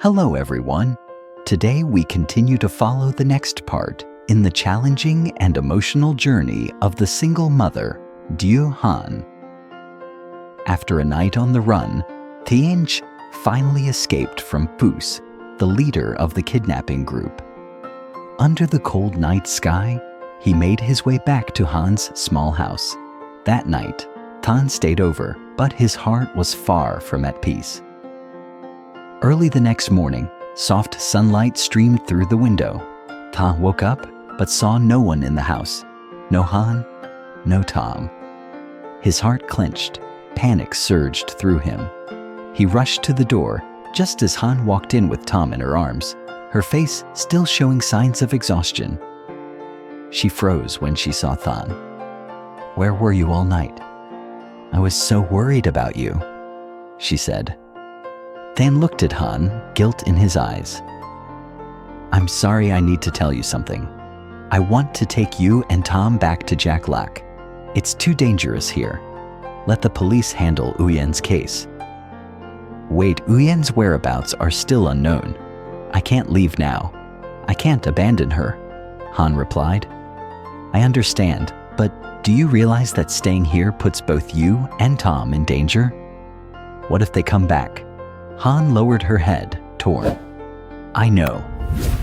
Hello everyone. Today we continue to follow the next part in the challenging and emotional journey of the single mother, Dieuhan. After a night on the run, Dieuhan finally escaped from Pus, the leader of the kidnapping group. Under the cold night sky, he made his way back to Han's small house. That night, Tan stayed over, but his heart was far from at peace. Early the next morning, soft sunlight streamed through the window. Tan woke up, but saw no one in the house. No Han, no Tom. His heart clenched. Panic surged through him. He rushed to the door, just as Han walked in with Tom in her arms, her face still showing signs of exhaustion. She froze when she saw Tan. "Where were you all night?" "I was so worried about you," she said. Tan looked at Han, guilt in his eyes. "I'm sorry, I need to tell you something. I want to take you and Tom back to Jack Lak. It's too dangerous here. Let the police handle Uyen's case." "Wait, Uyen's whereabouts are still unknown. I can't leave now. I can't abandon her," Han replied. "I understand, but do you realize that staying here puts both you and Tom in danger? What if they come back?" Han lowered her head, torn. "I know,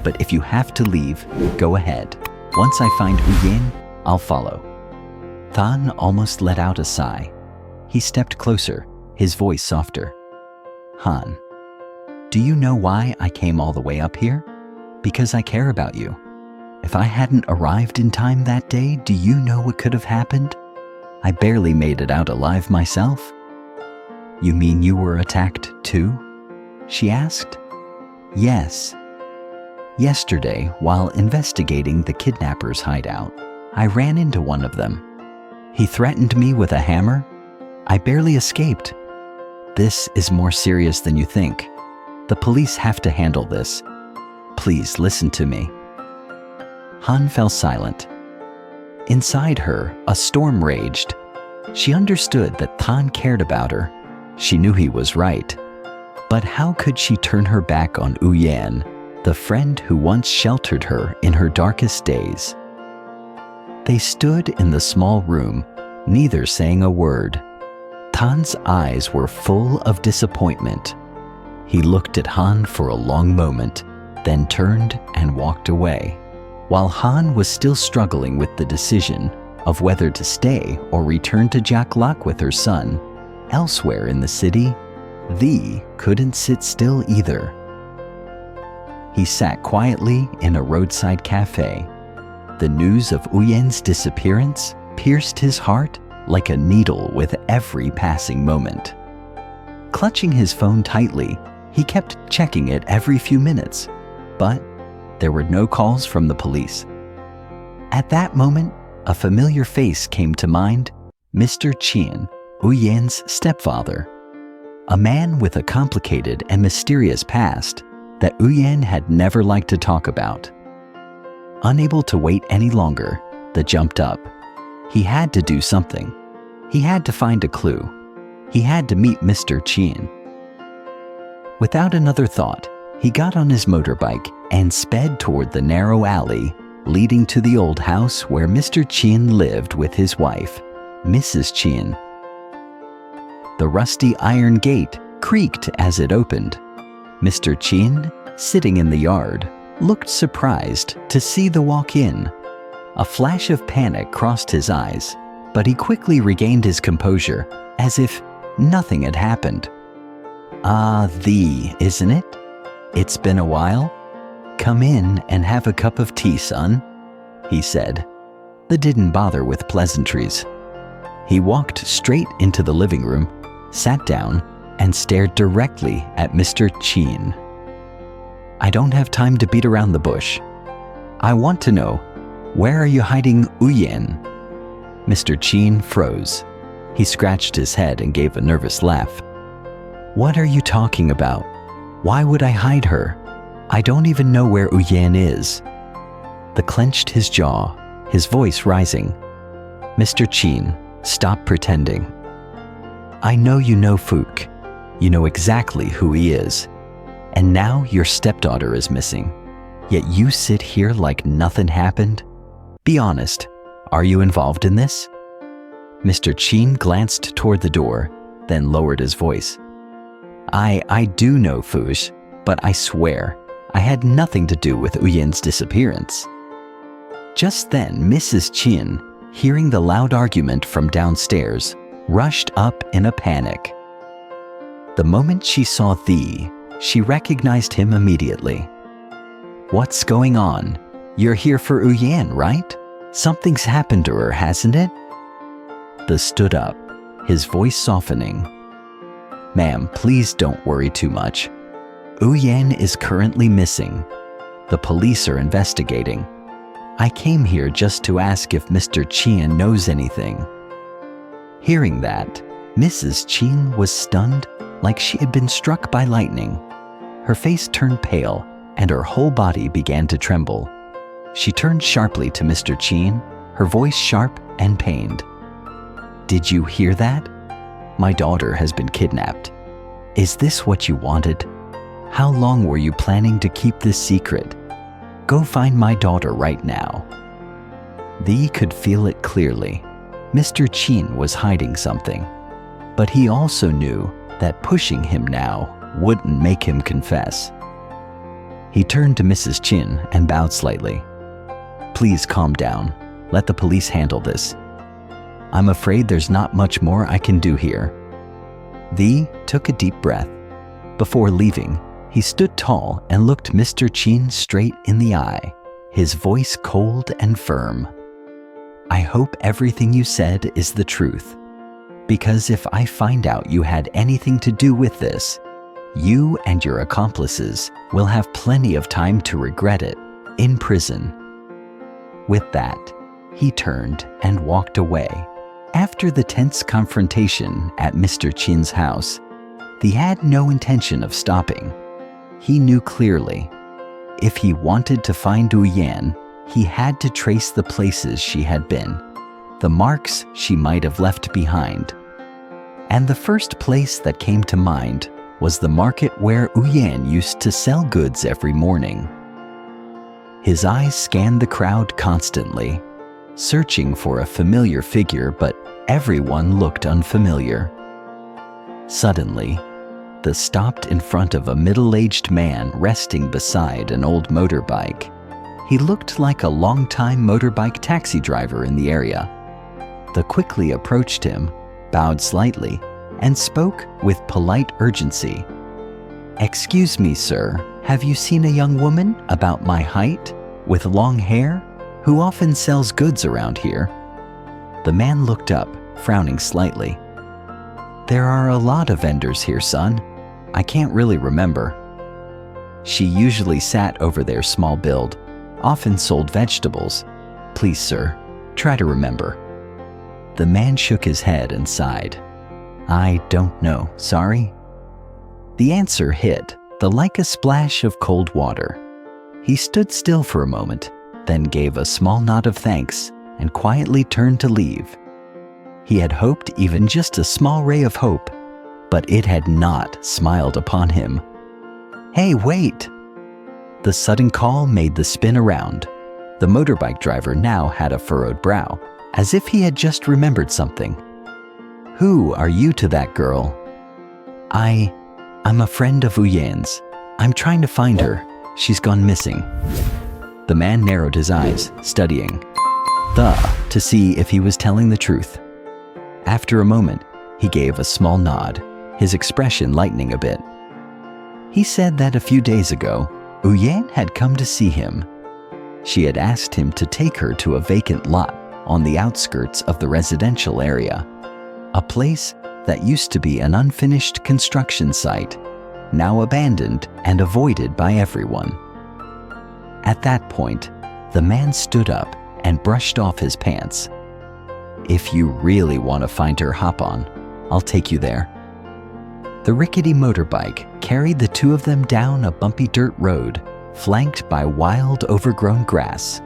but if you have to leave, go ahead. Once I find Uyen, I'll follow." Tan almost let out a sigh. He stepped closer, his voice softer. "Han, do you know why I came all the way up here? Because I care about you. If I hadn't arrived in time that day, do you know what could have happened? I barely made it out alive myself." "You mean you were attacked too?" she asked. "Yes. Yesterday, while investigating the kidnappers' hideout, I ran into one of them. He threatened me with a hammer. I barely escaped. This is more serious than you think. The police have to handle this. Please listen to me." Han fell silent. Inside her, a storm raged. She understood that Tan cared about her. She knew he was right. But how could she turn her back on Uyen, the friend who once sheltered her in her darkest days? They stood in the small room, neither saying a word. Tan's eyes were full of disappointment. He looked at Han for a long moment, then turned and walked away. While Han was still struggling with the decision of whether to stay or return to Jack Lak with her son, elsewhere in the city, Thee couldn't sit still either. He sat quietly in a roadside cafe. The news of Uyen's disappearance pierced his heart like a needle with every passing moment. Clutching his phone tightly, he kept checking it every few minutes, but there were no calls from the police. At that moment, a familiar face came to mind: Mr. Chien, Uyen's stepfather. A man with a complicated and mysterious past that Uyen had never liked to talk about. Unable to wait any longer, they jumped up. He had to do something. He had to find a clue. He had to meet Mr. Chien. Without another thought, he got on his motorbike and sped toward the narrow alley leading to the old house where Mr. Chien lived with his wife, Mrs. Chien. The rusty iron gate creaked as it opened. Mr. Chien, sitting in the yard, looked surprised to see the walk-in. A flash of panic crossed his eyes, but he quickly regained his composure, as if nothing had happened. "Ah, Thee, isn't it? It's been a while. Come in and have a cup of tea, son," he said. That didn't bother with pleasantries. He walked straight into the living room, sat down, and stared directly at Mr. Chien. "I don't have time to beat around the bush. I want to know, where are you hiding Uyen?" Mr. Chien froze. He scratched his head and gave a nervous laugh. "What are you talking about? Why would I hide her? I don't even know where Uyen is." The clenched his jaw, his voice rising. "Mr. Chien, stop pretending. I know you know Fook. You know exactly who he is. And now your stepdaughter is missing. Yet you sit here like nothing happened? Be honest, are you involved in this? Mr. Chin glanced toward the door, then lowered his voice. I do know, Fuge, but I swear, I had nothing to do with Uyen's disappearance. Just then, Mrs. Chin, hearing the loud argument from downstairs, rushed up in a panic. The moment she saw Thee, she recognized him immediately. What's going on? You're here for Uyen, right? Something's happened to her, hasn't it? The stood up, his voice softening. Ma'am, please don't worry too much. Uyen is currently missing. The police are investigating. I came here just to ask if Mr. Chin knows anything. Hearing that, Mrs. Chin was stunned like she had been struck by lightning. Her face turned pale and her whole body began to tremble. She turned sharply to Mr. Chin, her voice sharp and pained. Did you hear that? My daughter has been kidnapped. Is this what you wanted? How long were you planning to keep this secret? Go find my daughter right now. Thee could feel it clearly. Mr. Chin was hiding something, but he also knew that pushing him now wouldn't make him confess. He turned to Mrs. Chin and bowed slightly. Please calm down. Let the police handle this. I'm afraid there's not much more I can do here. Thee took a deep breath. Before leaving, he stood tall and looked Mr. Chin straight in the eye, his voice cold and firm. I hope everything you said is the truth, because if I find out you had anything to do with this, you and your accomplices will have plenty of time to regret it in prison. With that, he turned and walked away. After the tense confrontation at Mr. Chin's house, Thee had no intention of stopping. He knew clearly, if he wanted to find Uyen, he had to trace the places she had been, the marks she might have left behind. And the first place that came to mind was the market where Uyen used to sell goods every morning. His eyes scanned the crowd constantly, searching for a familiar figure, but everyone looked unfamiliar. Suddenly, Thee stopped in front of a middle-aged man resting beside an old motorbike. He looked like a long-time motorbike taxi driver in the area. Thee quickly approached him, bowed slightly, and spoke with polite urgency. Excuse me, sir, have you seen a young woman about my height, with long hair, who often sells goods around here? The man looked up, frowning slightly. There are a lot of vendors here, son. I can't really remember. She usually sat over their small build, often sold vegetables. Please, sir, try to remember. The man shook his head and sighed. I don't know, sorry. The answer hit Thee like a splash of cold water. He stood still for a moment, then gave a small nod of thanks and quietly turned to leave. He had hoped even just a small ray of hope, but it had not smiled upon him. Hey, wait! The sudden call made Thee spin around. The motorbike driver now had a furrowed brow, as if he had just remembered something. Who are you to that girl? I'm a friend of Uyen's. I'm trying to find her. She's gone missing. The man narrowed his eyes, studying Thee to see if he was telling the truth. After a moment, he gave a small nod, his expression lightening a bit. He said that a few days ago, Uyen had come to see him. She had asked him to take her to a vacant lot on the outskirts of the residential area, a place that used to be an unfinished construction site, now abandoned and avoided by everyone. At that point, the man stood up and brushed off his pants. If you really want to find her, hop on. I'll take you there. The rickety motorbike carried the two of them down a bumpy dirt road, flanked by wild, overgrown grass.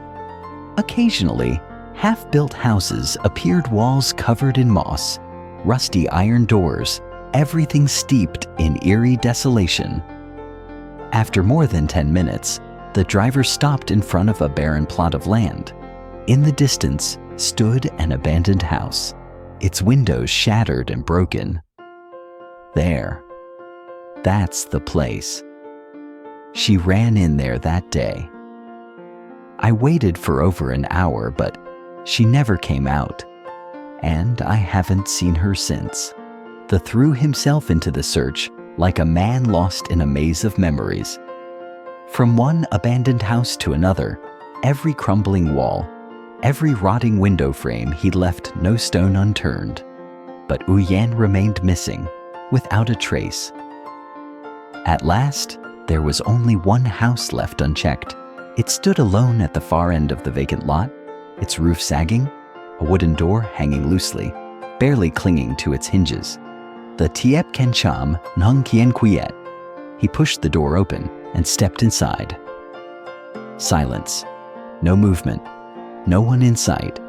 Occasionally, half-built houses appeared, walls covered in moss, rusty iron doors, everything steeped in eerie desolation. After more than 10 minutes, the driver stopped in front of a barren plot of land. In the distance stood an abandoned house, its windows shattered and broken. There. That's the place. She ran in there that day. I waited for over an hour, but she never came out, and I haven't seen her since. The threw himself into the search like a man lost in a maze of memories. From one abandoned house to another, every crumbling wall, every rotting window frame, he left no stone unturned. But Dieuhan remained missing, without a trace. At last, there was only one house left unchecked. It stood alone at the far end of the vacant lot, its roof sagging, a wooden door hanging loosely, barely clinging to its hinges. The Tiep Kencham Nung Kien Quiet. He pushed the door open and stepped inside. Silence. No movement. No one in sight.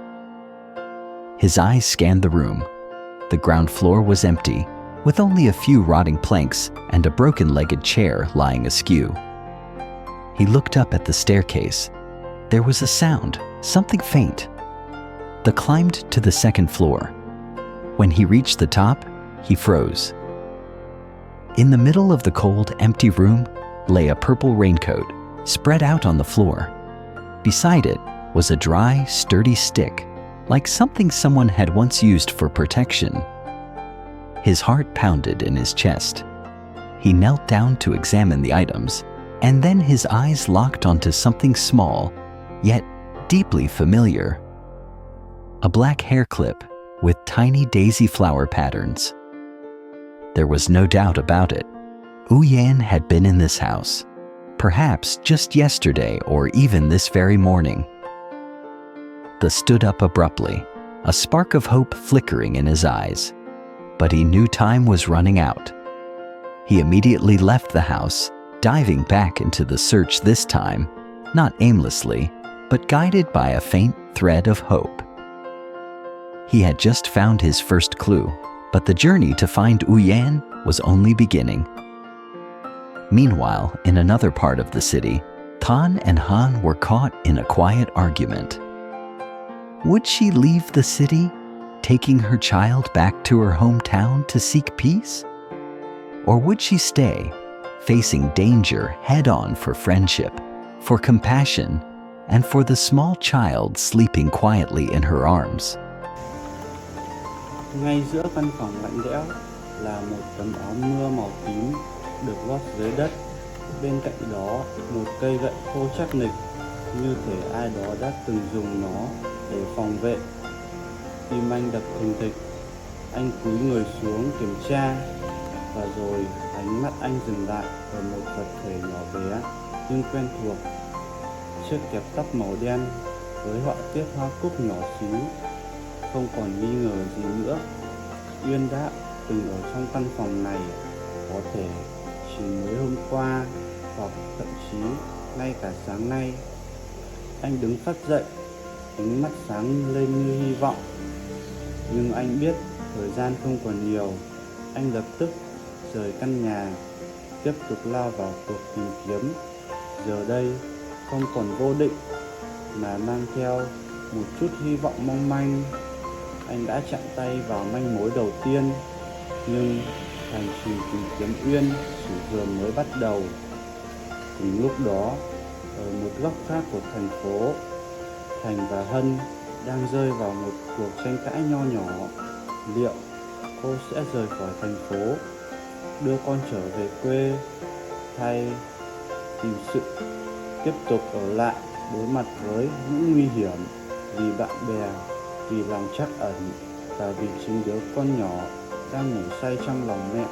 His eyes scanned the room. The ground floor was empty, with only a few rotting planks and a broken-legged chair lying askew. He looked up at the staircase. There was a sound, something faint. They climbed to the second floor. When he reached the top, he froze. In the middle of the cold, empty room lay a purple raincoat, spread out on the floor. Beside it was a dry, sturdy stick, like something someone had once used for protection. His heart pounded in his chest. He knelt down to examine the items, and then his eyes locked onto something small, yet deeply familiar. A black hair clip with tiny daisy flower patterns. There was no doubt about it. Dieuhan had been in this house, perhaps just yesterday or even this very morning. They stood up abruptly, a spark of hope flickering in his eyes. But he knew time was running out. He immediately left the house, diving back into the search this time, not aimlessly, but guided by a faint thread of hope. He had just found his first clue, but the journey to find Dieuhan was only beginning. Meanwhile, in another part of the city, Tan and Han were caught in a quiet argument. Would she leave the city, taking her child back to her hometown to seek peace? Or would she stay, facing danger head-on for friendship, for compassion, and for the small child sleeping quietly in her arms? Ngay giữa căn phòng lạnh lẽo là một tấm áo mưa màu tím được lót dưới đất. Bên cạnh đó, một cây gậy khô chắc nịch, như thể ai đó đã từng dùng nó để phòng vệ. Tim anh đập thình thịch. Anh cúi người xuống kiểm tra, và rồi ánh mắt anh dừng lại ở một vật thể nhỏ bé nhưng quen thuộc. Chiếc kẹp tóc màu đen với họa tiết hoa cúc nhỏ xíu. Không còn nghi ngờ gì nữa, Uyên đã từng ở trong căn phòng này, có thể chỉ mới hôm qua hoặc thậm chí ngay cả sáng nay. Anh đứng phắt dậy, ánh mắt sáng lên như hy vọng. Nhưng anh biết thời gian không còn nhiều. Anh lập tức rời căn nhà, tiếp tục lao vào cuộc tìm kiếm. Giờ đây không còn vô định, mà mang theo một chút hy vọng mong manh. Anh đã chạm tay vào manh mối đầu tiên, nhưng hành trình tìm kiếm Uyên chỉ vừa mới bắt đầu. Cùng lúc đó, ở một góc khác của thành phố, Thành và Hân đang rơi vào một cuộc tranh cãi nho nhỏ. Liệu cô sẽ rời khỏi thành phố, đưa con trở về quê, hay tìm sự tiếp tục ở lại đối mặt với những nguy hiểm vì bạn bè, vì lòng trắc ẩn và vì chính đứa con nhỏ đang ngủ say trong lòng mẹ?